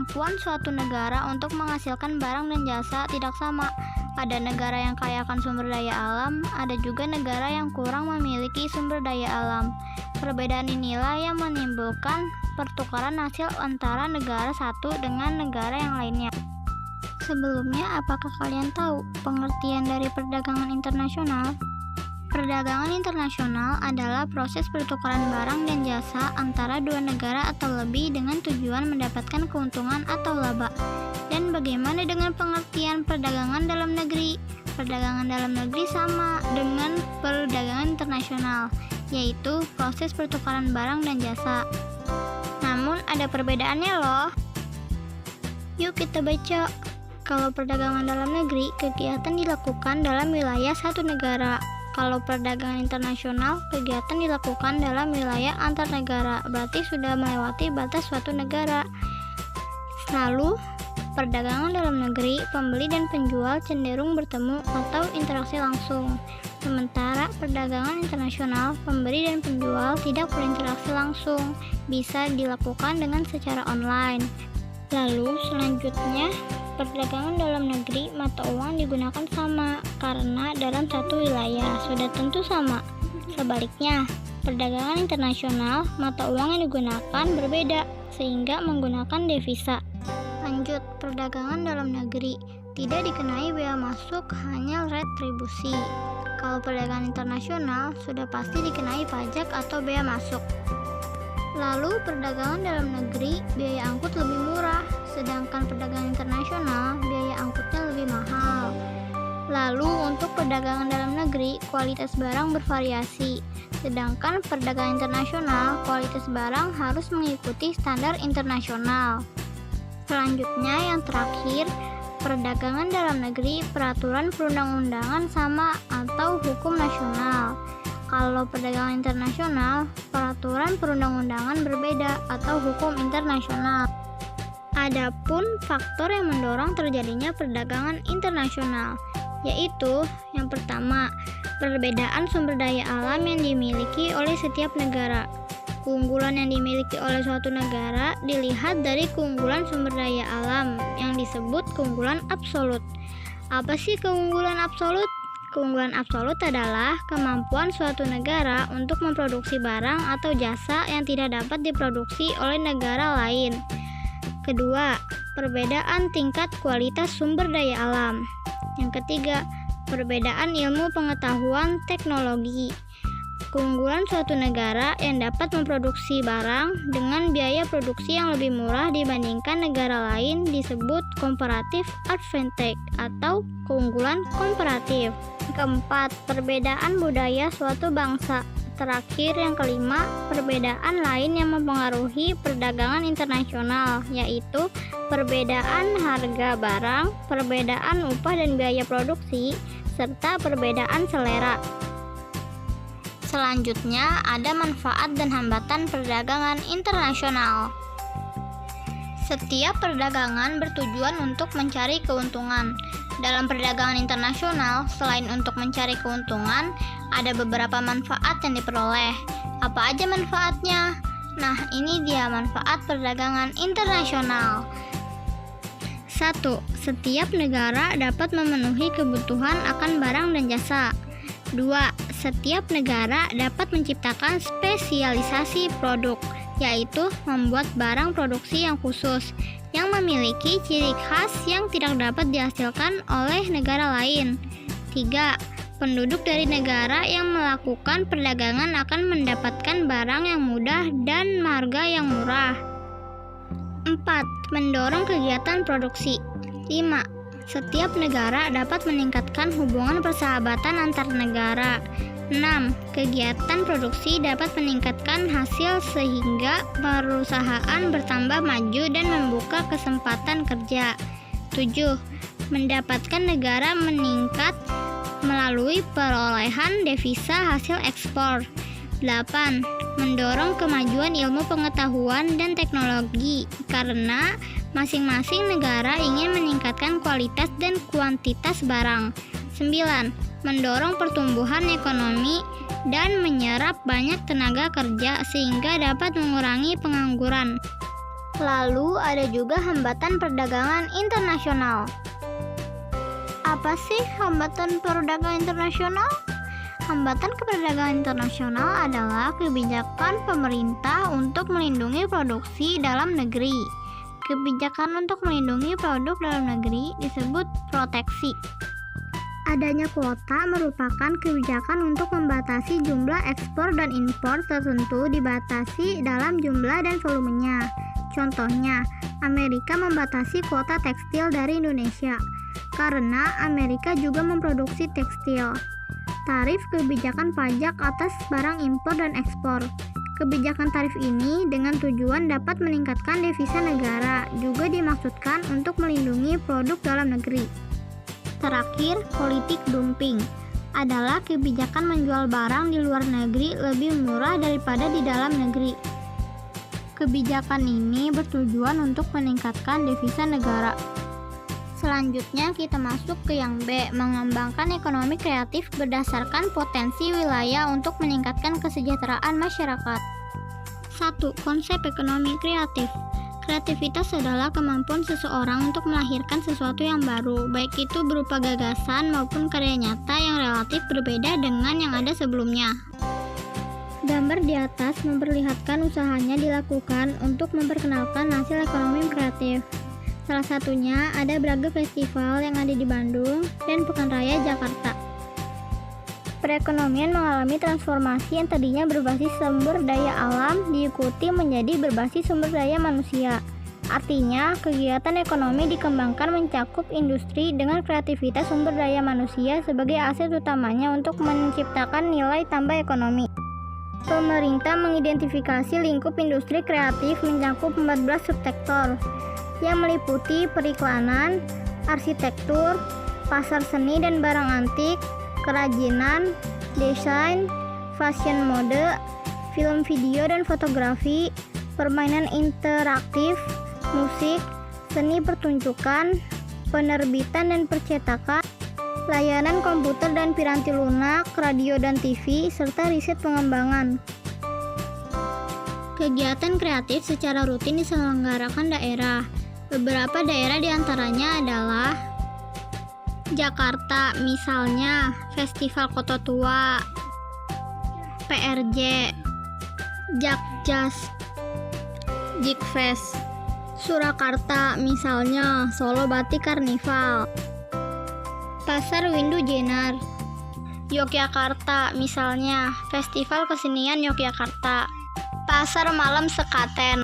Kemampuan suatu negara untuk menghasilkan barang dan jasa tidak sama. Ada negara yang kaya akan sumber daya alam, ada juga negara yang kurang memiliki sumber daya alam. Perbedaan inilah yang menimbulkan pertukaran hasil antara negara satu dengan negara yang lainnya. Sebelumnya, apakah kalian tahu pengertian dari perdagangan internasional? Perdagangan internasional adalah proses pertukaran barang dan jasa antara dua negara atau lebih dengan tujuan mendapatkan keuntungan atau laba. Dan bagaimana dengan pengertian perdagangan dalam negeri? Perdagangan dalam negeri sama dengan perdagangan internasional, yaitu proses pertukaran barang dan jasa. Namun ada perbedaannya loh. Yuk kita baca. Kalau perdagangan dalam negeri, kegiatan dilakukan dalam wilayah satu negara. Kalau perdagangan internasional, kegiatan dilakukan dalam wilayah antar negara, berarti sudah melewati batas suatu negara. Lalu, perdagangan dalam negeri, pembeli dan penjual cenderung bertemu atau interaksi langsung. Sementara perdagangan internasional, pembeli dan penjual tidak berinteraksi langsung, bisa dilakukan dengan secara online. Lalu selanjutnya, perdagangan dalam negeri mata uang digunakan sama karena dalam satu wilayah sudah tentu sama. Sebaliknya, perdagangan internasional mata uang yang digunakan berbeda sehingga menggunakan devisa. Lanjut, perdagangan dalam negeri tidak dikenai bea masuk, hanya retribusi. Kalau perdagangan internasional sudah pasti dikenai pajak atau bea masuk. Lalu perdagangan dalam negeri biaya angkut lebih murah, sedangkan perdagangan internasional biaya angkutnya lebih mahal. Lalu untuk perdagangan dalam negeri kualitas barang bervariasi, sedangkan perdagangan internasional kualitas barang harus mengikuti standar internasional. Selanjutnya yang terakhir, perdagangan dalam negeri peraturan perundang-undangan sama atau hukum nasional. Kalau perdagangan internasional, peraturan perundang-undangan berbeda atau hukum internasional. Adapun faktor yang mendorong terjadinya perdagangan internasional, yaitu yang pertama, perbedaan sumber daya alam yang dimiliki oleh setiap negara. Keunggulan yang dimiliki oleh suatu negara dilihat dari keunggulan sumber daya alam yang disebut keunggulan absolut. Apa sih keunggulan absolut? Keunggulan absolut adalah kemampuan suatu negara untuk memproduksi barang atau jasa yang tidak dapat diproduksi oleh negara lain. Kedua, perbedaan tingkat kualitas sumber daya alam. Yang ketiga, perbedaan ilmu pengetahuan teknologi. Keunggulan suatu negara yang dapat memproduksi barang dengan biaya produksi yang lebih murah dibandingkan negara lain disebut comparative advantage atau keunggulan komparatif. Keempat, perbedaan budaya suatu bangsa. Terakhir yang kelima, perbedaan lain yang mempengaruhi perdagangan internasional, yaitu perbedaan harga barang, perbedaan upah dan biaya produksi, serta perbedaan selera. Selanjutnya, ada manfaat dan hambatan perdagangan internasional. Setiap perdagangan bertujuan untuk mencari keuntungan. Dalam perdagangan internasional, selain untuk mencari keuntungan, ada beberapa manfaat yang diperoleh. Apa aja manfaatnya? Nah, ini dia manfaat perdagangan internasional. 1. Setiap negara dapat memenuhi kebutuhan akan barang dan jasa. 2. Setiap negara dapat menciptakan spesialisasi produk, yaitu membuat barang produksi yang khusus, yang memiliki ciri khas yang tidak dapat dihasilkan oleh negara lain. 3. Penduduk dari negara yang melakukan perdagangan akan mendapatkan barang yang mudah dan harga yang murah. 4. Mendorong kegiatan produksi. 5. Setiap negara dapat meningkatkan hubungan persahabatan antar negara. 6. Kegiatan produksi dapat meningkatkan hasil sehingga perusahaan bertambah maju dan membuka kesempatan kerja. 7. Mendapatkan negara meningkat melalui perolehan devisa hasil ekspor. 8. Mendorong kemajuan ilmu pengetahuan dan teknologi karena masing-masing negara ingin meningkatkan kualitas dan kuantitas barang. 9. Mendorong pertumbuhan ekonomi dan menyerap banyak tenaga kerja sehingga dapat mengurangi pengangguran. Lalu ada juga hambatan perdagangan internasional. Apa sih hambatan perdagangan internasional? Hambatan perdagangan internasional adalah kebijakan pemerintah untuk melindungi produksi dalam negeri. Kebijakan untuk melindungi produk dalam negeri disebut proteksi. Adanya kuota merupakan kebijakan untuk membatasi jumlah ekspor dan impor tertentu dibatasi dalam jumlah dan volumenya. Contohnya, Amerika membatasi kuota tekstil dari Indonesia karena Amerika juga memproduksi tekstil. Tarif kebijakan pajak atas barang impor dan ekspor. Kebijakan tarif ini dengan tujuan dapat meningkatkan devisa negara, juga dimaksudkan untuk melindungi produk dalam negeri. Terakhir, politik dumping adalah kebijakan menjual barang di luar negeri lebih murah daripada di dalam negeri. Kebijakan ini bertujuan untuk meningkatkan devisa negara. Selanjutnya kita masuk ke yang B, mengembangkan ekonomi kreatif berdasarkan potensi wilayah untuk meningkatkan kesejahteraan masyarakat. 1. Konsep ekonomi kreatif. Kreativitas adalah kemampuan seseorang untuk melahirkan sesuatu yang baru, baik itu berupa gagasan maupun karya nyata yang relatif berbeda dengan yang ada sebelumnya. Gambar di atas memperlihatkan usahanya dilakukan untuk memperkenalkan hasil ekonomi kreatif. Salah satunya ada Braga Festival yang ada di Bandung dan Pekan Raya Jakarta. Perekonomian mengalami transformasi yang tadinya berbasis sumber daya alam diikuti menjadi berbasis sumber daya manusia. Artinya, kegiatan ekonomi dikembangkan mencakup industri dengan kreativitas sumber daya manusia sebagai aset utamanya untuk menciptakan nilai tambah ekonomi. Pemerintah mengidentifikasi lingkup industri kreatif mencakup 14 subsektor yang meliputi periklanan, arsitektur, pasar seni dan barang antik, kerajinan, desain, fashion mode, film video dan fotografi, permainan interaktif, musik, seni pertunjukan, penerbitan dan percetakan, layanan komputer dan piranti lunak, radio dan TV, serta riset pengembangan. Kegiatan kreatif secara rutin diselenggarakan daerah. Beberapa daerah diantaranya adalah Jakarta, misalnya Festival Kota Tua, PRJ, Jakjas, Jikfest. Surakarta, misalnya Solo Batik Karnival, Pasar Windu Jenar. Yogyakarta, misalnya Festival Kesenian Yogyakarta, Pasar Malam Sekaten,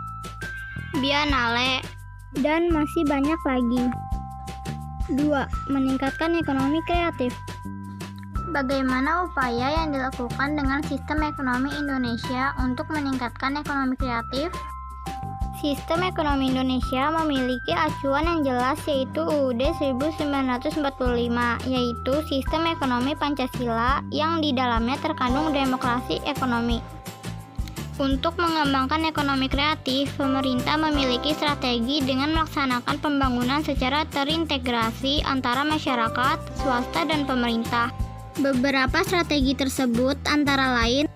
Biennale, dan masih banyak lagi. 2. Meningkatkan ekonomi kreatif. Bagaimana upaya yang dilakukan dengan sistem ekonomi Indonesia untuk meningkatkan ekonomi kreatif? Sistem ekonomi Indonesia memiliki acuan yang jelas yaitu UUD 1945, yaitu sistem ekonomi Pancasila yang di dalamnya terkandung demokrasi ekonomi. Untuk mengembangkan ekonomi kreatif, pemerintah memiliki strategi dengan melaksanakan pembangunan secara terintegrasi antara masyarakat, swasta, dan pemerintah. Beberapa strategi tersebut antara lain: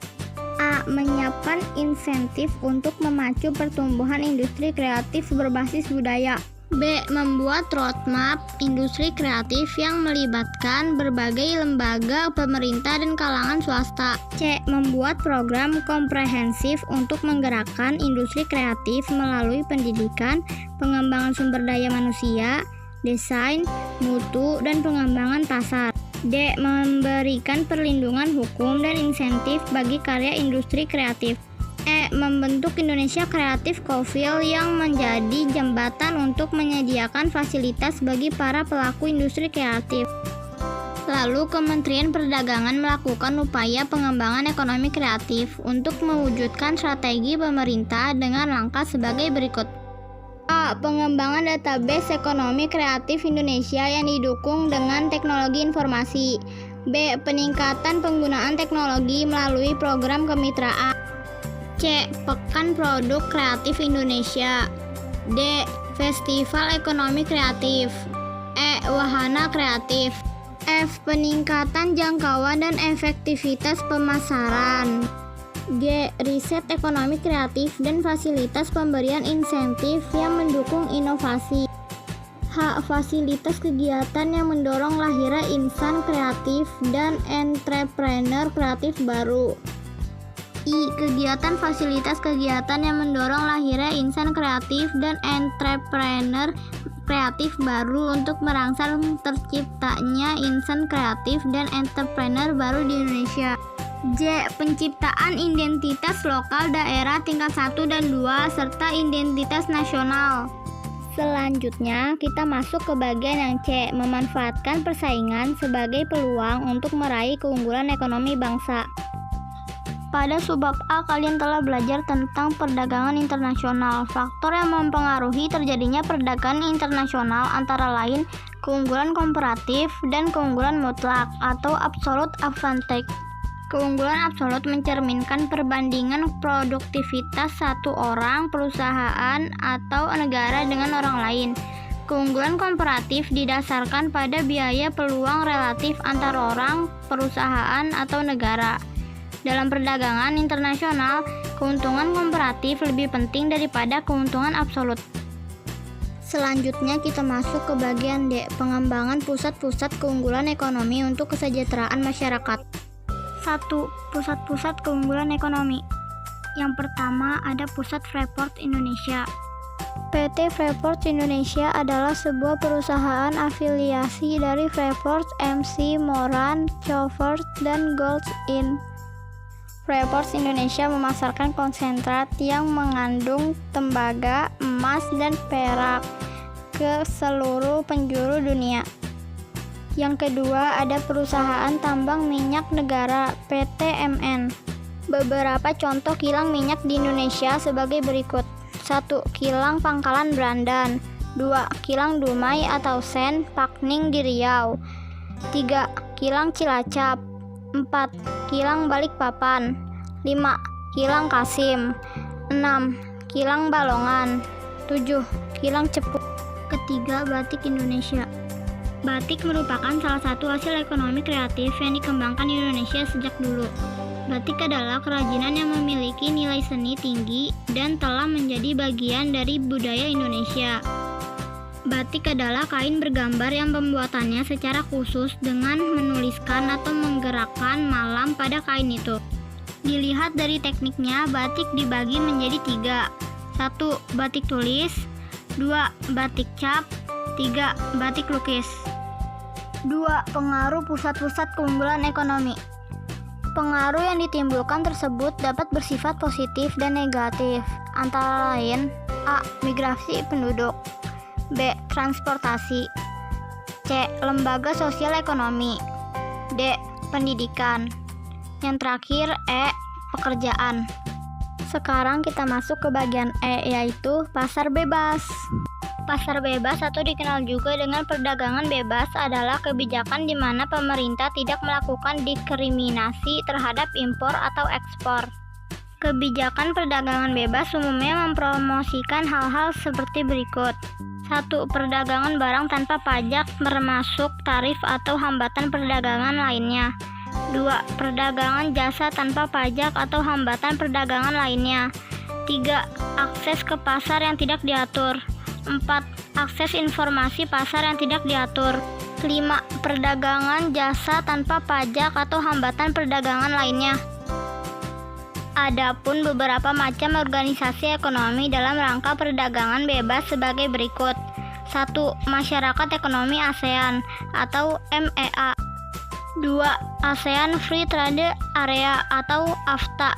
A. Menyiapkan insentif untuk memacu pertumbuhan industri kreatif berbasis budaya. B. Membuat roadmap industri kreatif yang melibatkan berbagai lembaga pemerintah dan kalangan swasta. C. Membuat program komprehensif untuk menggerakkan industri kreatif melalui pendidikan, pengembangan sumber daya manusia, desain, mutu, dan pengembangan pasar. D. Memberikan perlindungan hukum dan insentif bagi karya industri kreatif. E. Membentuk Indonesia Creative Council yang menjadi jembatan untuk menyediakan fasilitas bagi para pelaku industri kreatif. Lalu Kementerian Perdagangan melakukan upaya pengembangan ekonomi kreatif untuk mewujudkan strategi pemerintah dengan langkah sebagai berikut. A. Pengembangan database ekonomi kreatif Indonesia yang didukung dengan teknologi informasi. B. Peningkatan penggunaan teknologi melalui program kemitraan. C. Pekan Produk Kreatif Indonesia. D. Festival Ekonomi Kreatif. E. Wahana Kreatif. F. Peningkatan jangkauan dan efektivitas pemasaran. G. Riset ekonomi kreatif dan fasilitas pemberian insentif yang mendukung inovasi. H. Fasilitas kegiatan yang mendorong lahirnya insan kreatif dan entrepreneur kreatif baru. I. Kegiatan fasilitas kegiatan yang mendorong lahirnya insan kreatif dan entrepreneur kreatif baru untuk merangsang terciptanya insan kreatif dan entrepreneur baru di Indonesia. J. Penciptaan identitas lokal daerah tingkat 1 dan 2 serta identitas nasional. Selanjutnya, kita masuk ke bagian yang C. Memanfaatkan persaingan sebagai peluang untuk meraih keunggulan ekonomi bangsa. Pada subbab A, kalian telah belajar tentang perdagangan internasional. Faktor yang mempengaruhi terjadinya perdagangan internasional antara lain keunggulan komparatif dan keunggulan mutlak atau absolute advantage. Keunggulan absolut mencerminkan perbandingan produktivitas satu orang, perusahaan, atau negara dengan orang lain. Keunggulan komparatif didasarkan pada biaya peluang relatif antara orang, perusahaan, atau negara. Dalam perdagangan internasional, keuntungan komparatif lebih penting daripada keuntungan absolut. Selanjutnya kita masuk ke bagian D, pengembangan pusat-pusat keunggulan ekonomi untuk kesejahteraan masyarakat. 1. Pusat-pusat keunggulan ekonomi. Yang pertama ada Pusat Freeport Indonesia. PT Freeport Indonesia adalah sebuah perusahaan afiliasi dari Freeport, MC, Moran, Covert, dan Gold's Inn. Freeport Indonesia memasarkan konsentrat yang mengandung tembaga, emas, dan perak ke seluruh penjuru dunia. Yang kedua ada Perusahaan Tambang Minyak Negara (PTMN). Beberapa contoh kilang minyak di Indonesia sebagai berikut. 1. Kilang Pangkalan Brandan. 2. Kilang Dumai atau Sen Pakning di Riau. 3. Kilang Cilacap. 4. Kilang Balikpapan. 5. Kilang Kasim. 6. Kilang Balongan. 7. Kilang Cepu. Ketiga, Batik Indonesia. Batik merupakan salah satu hasil ekonomi kreatif yang dikembangkan di Indonesia sejak dulu. Batik adalah kerajinan yang memiliki nilai seni tinggi dan telah menjadi bagian dari budaya Indonesia. Batik adalah kain bergambar yang pembuatannya secara khusus dengan menuliskan atau menggerakkan malam pada kain itu. Dilihat dari tekniknya, batik dibagi menjadi 3. 1. Batik tulis. 2. Batik cap. 3. Batik lukis. 2. Pengaruh pusat-pusat keunggulan ekonomi. Pengaruh yang ditimbulkan tersebut dapat bersifat positif dan negatif, antara lain A. Migrasi penduduk. B. Transportasi. C. Lembaga sosial ekonomi. D. Pendidikan. Yang terakhir E. Pekerjaan. Sekarang kita masuk ke bagian E, yaitu pasar bebas. Pasar bebas atau dikenal juga dengan perdagangan bebas adalah kebijakan di mana pemerintah tidak melakukan diskriminasi terhadap impor atau ekspor. Kebijakan perdagangan bebas umumnya mempromosikan hal-hal seperti berikut. 1. Perdagangan barang tanpa pajak termasuk tarif atau hambatan perdagangan lainnya. 2. Perdagangan jasa tanpa pajak atau hambatan perdagangan lainnya. 3. Akses ke pasar yang tidak diatur. 4. Akses informasi pasar yang tidak diatur. 5. Perdagangan jasa tanpa pajak atau hambatan perdagangan lainnya. Adapun beberapa macam organisasi ekonomi dalam rangka perdagangan bebas sebagai berikut. 1. Masyarakat Ekonomi ASEAN atau MEA. 2. ASEAN Free Trade Area atau AFTA.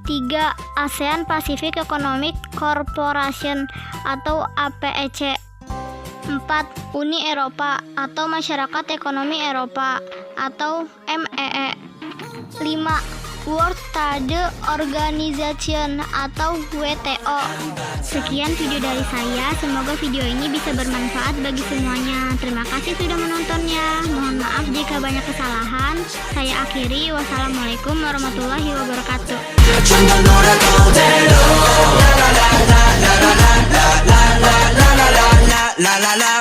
3. ASEAN Pacific Economic Corporation atau APEC. 4. Uni Eropa atau Masyarakat Ekonomi Eropa atau MEE. 5. World Trade Organization atau WTO. Sekian video dari saya, semoga video ini bisa bermanfaat bagi semuanya. Terima kasih sudah menontonnya. Mohon maaf jika banyak kesalahan. Saya akhiri, wassalamualaikum warahmatullahi wabarakatuh. La la la